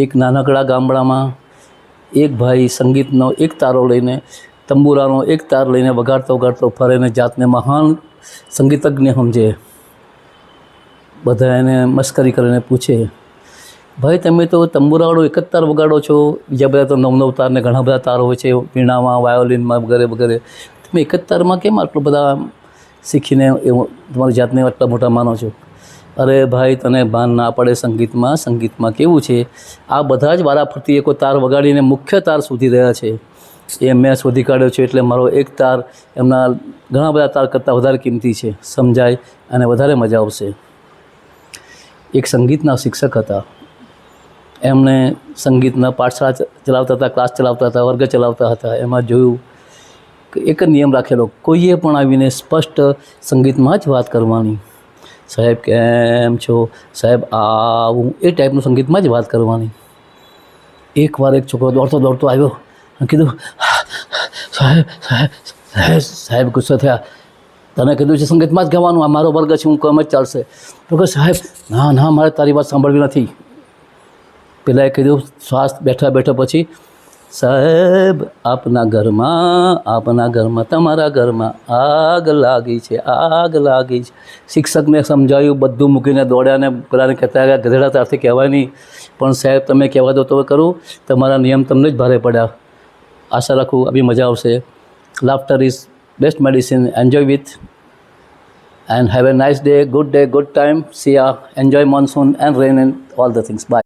એક નાનકડા ગામડામાં એક ભાઈ સંગીતનો એક તારો લઈને, તંબુરાનો એક તાર લઈને વગાડતો વગાડતો ફરે ને જાતને મહાન સંગીતજ્ઞ સમજે. બધા એને મસ્કરી કરીને પૂછે, ભાઈ તમે તો તંબુરાવાળો એક જ તાર વગાડો છો, બીજા બધા તો નવ તાર ને ઘણા બધા તાર હોય છે, વીણામાં, વાયોલિનમાં વગેરે વગેરે, તમે એક જ તારમાં કેમ આટલું બધા શીખીને એવું તમારી જાતને આટલા મોટા માનો છો? અરે ભાઈ તને ભાન ના પડે, સંગીતમાં કેવું છે, આ બધા જ વારાફરતી એકો તાર વગાડીને મુખ્ય તાર શોધી રહ્યા છે. એ મેં શોધી કાઢ્યો છે, એટલે મારો એક તાર એમના ઘણા બધા તાર કરતાં વધારે કિંમતી છે. સમજાય અને વધારે મજા આવશે. એક સંગીતના શિક્ષક હતા. એમણે સંગીતના પાઠશાળા ચલાવતા હતા, ક્લાસ ચલાવતા હતા, વર્ગ ચલાવતા હતા. એમાં જોયું કે એક જ નિયમ રાખેલો, કોઈએ પણ આવીને સ્પષ્ટ સંગીતમાં જ વાત કરવાની. સાહેબ કેમ છો, સાહેબ આવું, એ ટાઈપનું સંગીતમાં જ વાત કરવાની. એકવાર એક છોકરો દોડતો દોડતો આવ્યો અને કીધું, સાહેબ સાહેબ સાહેબ સાહેબ ગુસ્સો થયા, તને કીધું છે સંગીતમાં જ ગાવાનું, આ મારો વર્ગ છે, હું કામ જ ચાલશે. તો કે સાહેબ ના ના, મારે તારી વાત સાંભળવી નથી. પેલાએ કીધું શ્વાસ બેઠા બેઠા પછી, સાહેબ આપના ઘરમાં તમારા ઘરમાં આગ લાગી છે, આગ લાગી છે. શિક્ષકને સમજાયું, બધું મૂકીને દોડ્યા ને પેલાને કહેતા ગયા, ગધેડા તારથી કહેવાય નહીં, પણ સાહેબ તમે કહેવા દો તો કરું, તમારા નિયમ તમને જ ભારે પડ્યા. આશા રાખું અભી મજા આવશે. Laughter is best medicine. Enjoy with and have a nice day, good time. See ya. Enjoy monsoon and rain and all the things. Bye.